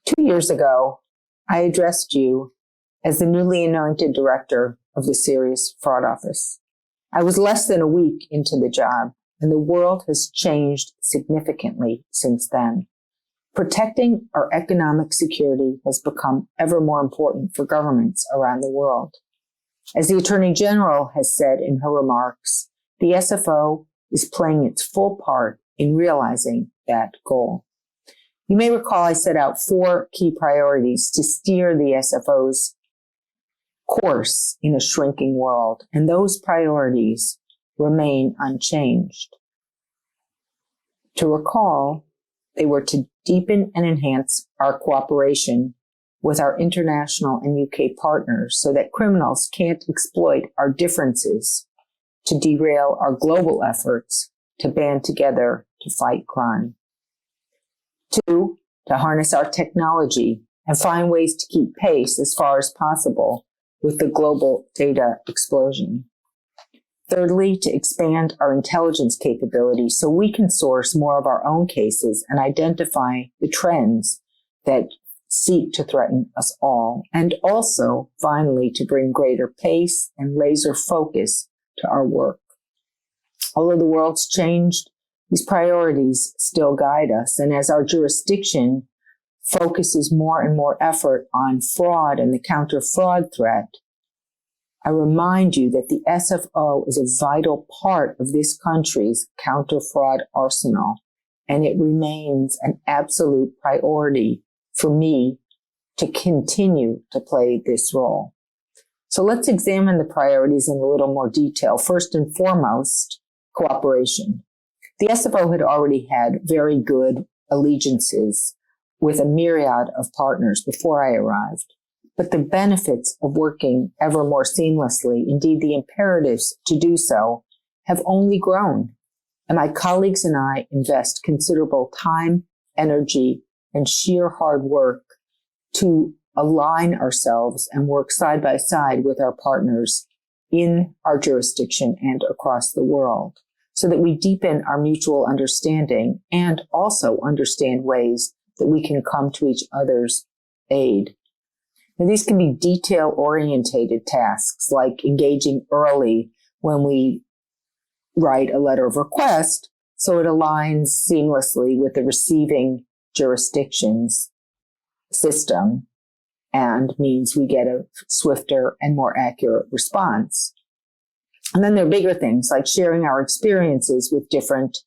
2 years ago, I addressed you as the newly anointed director of the Serious Fraud Office. I was less than a week into the job, and the world has changed significantly since then. Protecting our economic security has become ever more important for governments around the world. As the Attorney General has said in her remarks, the SFO is playing its full part in realizing that goal. You may recall I set out 4 key priorities to steer the SFO's course in a shrinking world, and those priorities remain unchanged. To recall, they were to deepen and enhance our cooperation with our international and UK partners so that criminals can't exploit our differences to derail our global efforts to band together to fight crime. 2, to harness our technology and find ways to keep pace as far as possible with the global data explosion. Thirdly, to expand our intelligence capabilities so we can source more of our own cases and identify the trends that seek to threaten us all. And also, finally, to bring greater pace and laser focus to our work. Although the world's changed, these priorities still guide us. And as our jurisdiction focuses more and more effort on fraud and the counter-fraud threat, I remind you that the SFO is a vital part of this country's counter-fraud arsenal, and it remains an absolute priority for me to continue to play this role. So let's examine the priorities in a little more detail. First and foremost, cooperation. The SFO had already had very good allegiances with a myriad of partners before I arrived. But the benefits of working ever more seamlessly, indeed the imperatives to do so, have only grown. And my colleagues and I invest considerable time, energy, and sheer hard work to align ourselves and work side by side with our partners in our jurisdiction and across the world, so that we deepen our mutual understanding and also understand ways that we can come to each other's aid. Now, these can be detail-orientated tasks like engaging early when we write a letter of request so it aligns seamlessly with the receiving jurisdiction's system and means we get a swifter and more accurate response. And then there are bigger things like sharing our experiences with different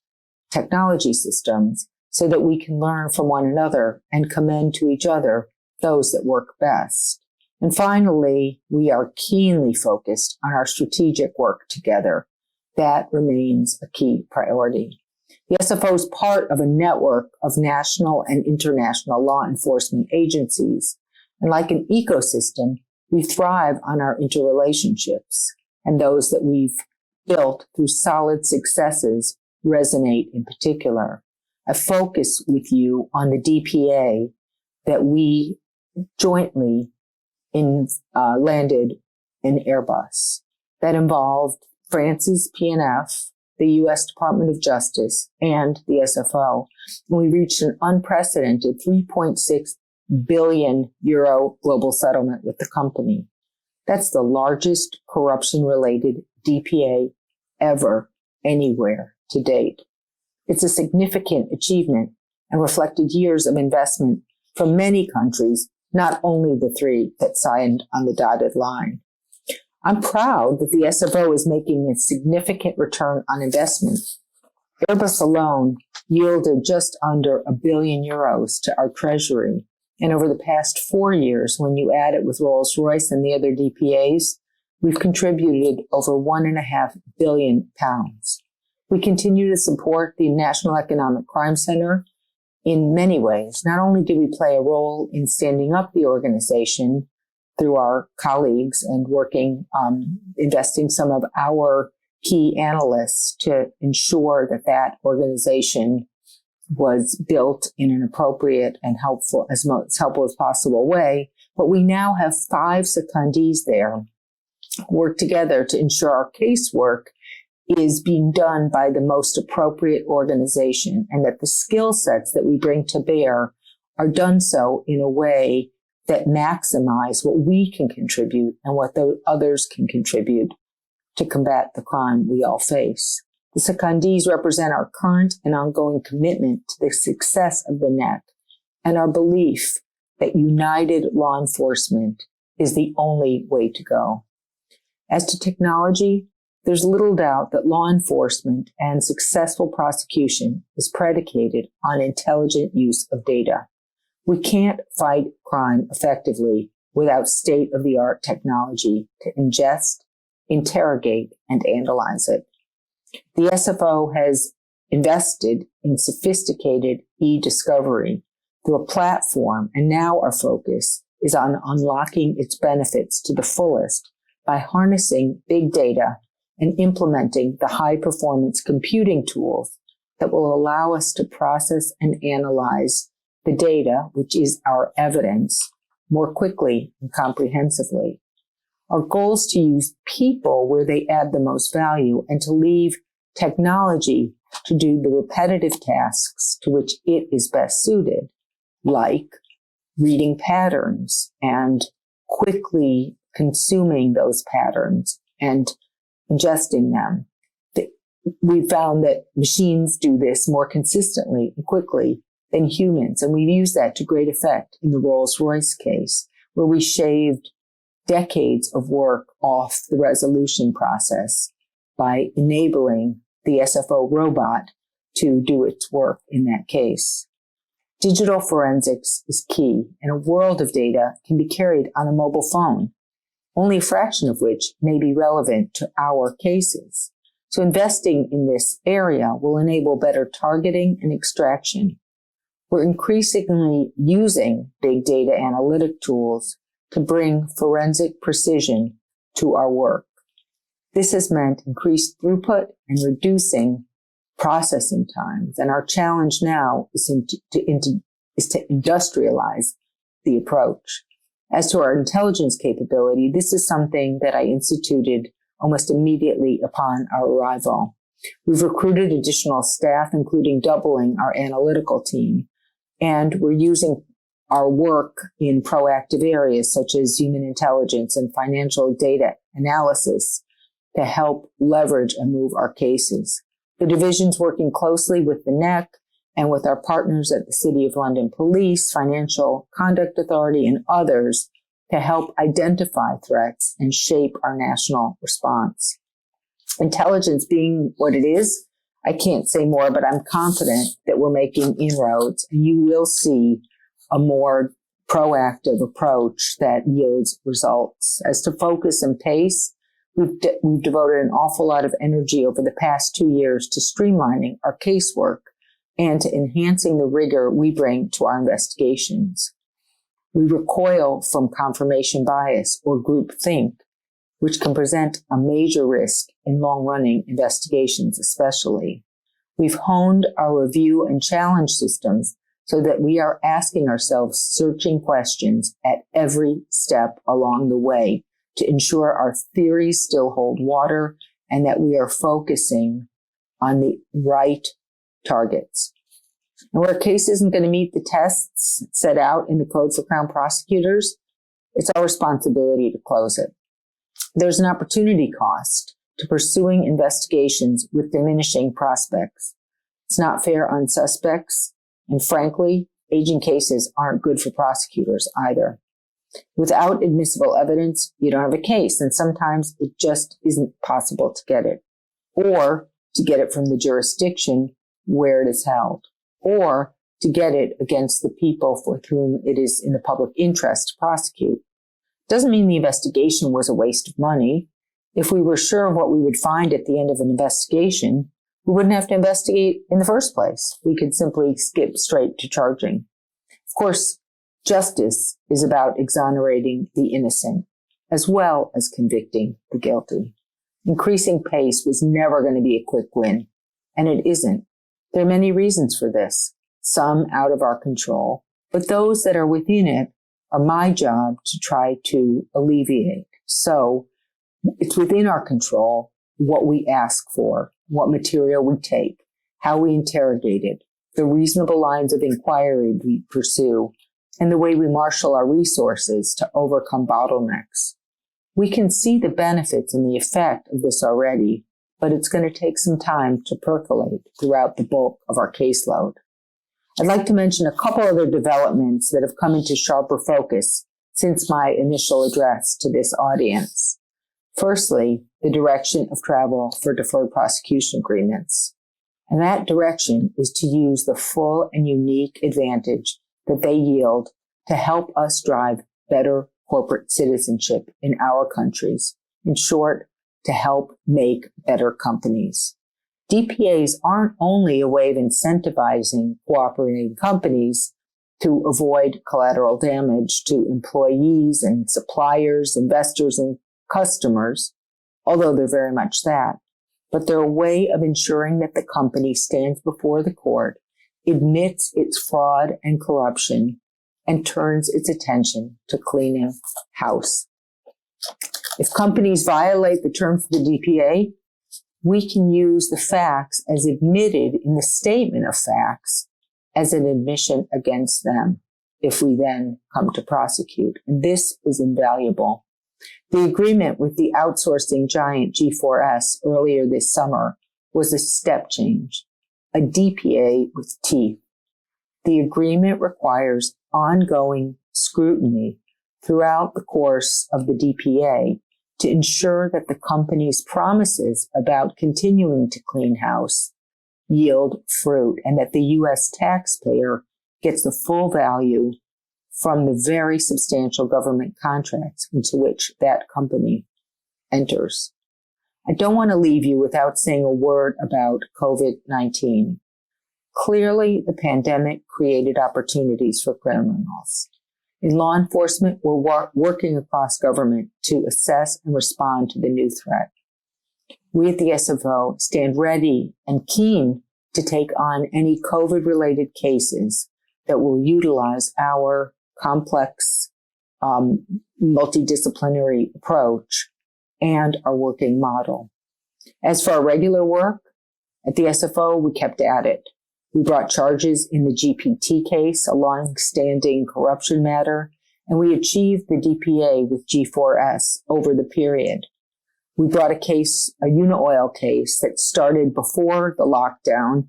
technology systems so that we can learn from one another and commend to each other those that work best. And finally, we are keenly focused on our strategic work together. That remains a key priority. The SFO is part of a network of national and international law enforcement agencies. And like an ecosystem, we thrive on our interrelationships, and those that we've built through solid successes resonate in particular. I focus with you on the DPA that we jointly landed in Airbus. That involved France's PNF, the U.S. Department of Justice, and the SFO. And we reached an unprecedented 3.6 billion euro global settlement with the company. That's the largest corruption-related DPA ever, anywhere to date. It's a significant achievement and reflected years of investment from many countries, not only the 3 that signed on the dotted line. I'm proud that the SFO is making a significant return on investment. Airbus alone yielded just under €1 billion to our treasury. And over the past 4 years, when you add it with Rolls-Royce and the other DPAs, we've contributed over £1.5 billion. We continue to support the National Economic Crime Center in many ways. Not only do we play a role in standing up the organization through our colleagues and working, investing some of our key analysts to ensure that that organization was built in an appropriate and helpful as possible way. But we now have 5 secondees there work together to ensure our casework is being done by the most appropriate organization and that the skill sets that we bring to bear are done so in a way that maximize what we can contribute and what the others can contribute to combat the crime we all face. The secondees represent our current and ongoing commitment to the success of the NEC and our belief that united law enforcement is the only way to go. As to technology, there's little doubt that law enforcement and successful prosecution is predicated on intelligent use of data. We can't fight crime effectively without state-of-the-art technology to ingest, interrogate, and analyze it. The SFO has invested in sophisticated e-discovery through a platform, and now our focus is on unlocking its benefits to the fullest by harnessing big data and implementing the high-performance computing tools that will allow us to process and analyze the data, which is our evidence, more quickly and comprehensively. Our goal is to use people where they add the most value and to leave technology to do the repetitive tasks to which it is best suited, like reading patterns and quickly consuming those patterns and ingesting them. We found that machines do this more consistently and quickly than humans, and we've used that to great effect in the Rolls-Royce case, where we shaved decades of work off the resolution process by enabling the SFO robot to do its work in that case. Digital forensics is key, and a world of data can be carried on a mobile phone, only a fraction of which may be relevant to our cases. So investing in this area will enable better targeting and extraction. We're increasingly using big data analytic tools to bring forensic precision to our work. This has meant increased throughput and reducing processing times, and our challenge now is to industrialize the approach. As to our intelligence capability, this is something that I instituted almost immediately upon our arrival. We've recruited additional staff, including doubling our analytical team, and we're using our work in proactive areas such as human intelligence and financial data analysis to help leverage and move our cases. The division's working closely with the NEC and with our partners at the City of London Police, Financial Conduct Authority, and others to help identify threats and shape our national response. Intelligence being what it is, I can't say more, but I'm confident that we're making inroads, and you will see a more proactive approach that yields results. As to focus and pace, we've devoted an awful lot of energy over the past 2 years to streamlining our casework and to enhancing the rigor we bring to our investigations. We recoil from confirmation bias or groupthink, which can present a major risk in long-running investigations especially. We've honed our review and challenge systems so that we are asking ourselves searching questions at every step along the way to ensure our theories still hold water and that we are focusing on the right targets. And where a case isn't going to meet the tests set out in the Code for Crown Prosecutors, it's our responsibility to close it. There's an opportunity cost to pursuing investigations with diminishing prospects. It's not fair on suspects, and frankly, aging cases aren't good for prosecutors either. Without admissible evidence, you don't have a case, and sometimes it just isn't possible to get it, or to get it from the jurisdiction where it is held, or to get it against the people for whom it is in the public interest to prosecute. Doesn't mean the investigation was a waste of money. If we were sure of what we would find at the end of an investigation, we wouldn't have to investigate in the first place. We could simply skip straight to charging. Of course, justice is about exonerating the innocent, as well as convicting the guilty. Increasing pace was never going to be a quick win, and it isn't. There are many reasons for this, some out of our control, but those that are within it are my job to try to alleviate. So it's within our control what we ask for, what material we take, how we interrogate it, the reasonable lines of inquiry we pursue, and the way we marshal our resources to overcome bottlenecks. We can see the benefits and the effect of this already, but it's going to take some time to percolate throughout the bulk of our caseload. I'd like to mention a couple other developments that have come into sharper focus since my initial address to this audience. Firstly, the direction of travel for deferred prosecution agreements. And that direction is to use the full and unique advantage that they yield to help us drive better corporate citizenship in our countries. In short, to help make better companies. DPAs aren't only a way of incentivizing cooperating companies to avoid collateral damage to employees and suppliers, investors, and customers, although they're very much that, but they're a way of ensuring that the company stands before the court, admits its fraud and corruption, and turns its attention to cleaning house. If companies violate the terms of the DPA, we can use the facts as admitted in the statement of facts as an admission against them if we then come to prosecute. And this is invaluable. The agreement with the outsourcing giant G4S earlier this summer was a step change, a DPA with teeth. The agreement requires ongoing scrutiny throughout the course of the DPA to ensure that the company's promises about continuing to clean house yield fruit and that the U.S. taxpayer gets the full value from the very substantial government contracts into which that company enters. I don't want to leave you without saying a word about COVID-19. Clearly, the pandemic created opportunities for criminals. In law enforcement, we're working across government to assess and respond to the new threat. We at the SFO stand ready and keen to take on any COVID-related cases that will utilize our complex, multidisciplinary approach and our working model. As for our regular work, at the SFO, we kept at it. We brought charges in the GPT case, a long-standing corruption matter, and we achieved the DPA with G4S over the period. We brought a case, a Unioil case that started before the lockdown,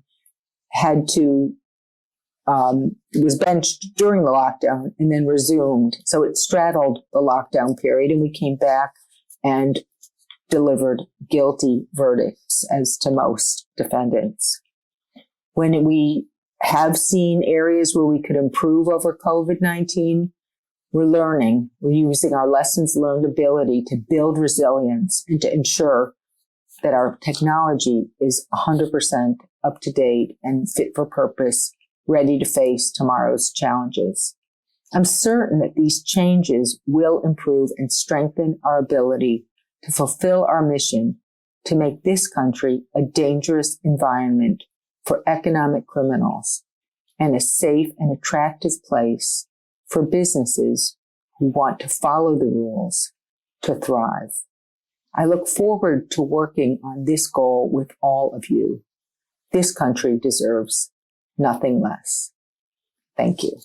was benched during the lockdown and then resumed. So it straddled the lockdown period, and we came back and delivered guilty verdicts as to most defendants. When we have seen areas where we could improve over COVID-19, we're learning. We're using our lessons learned ability to build resilience and to ensure that our technology is 100% up to date and fit for purpose, ready to face tomorrow's challenges. I'm certain that these changes will improve and strengthen our ability to fulfill our mission to make this country a dangerous environment for economic criminals and a safe and attractive place for businesses who want to follow the rules to thrive. I look forward to working on this goal with all of you. This country deserves nothing less. Thank you.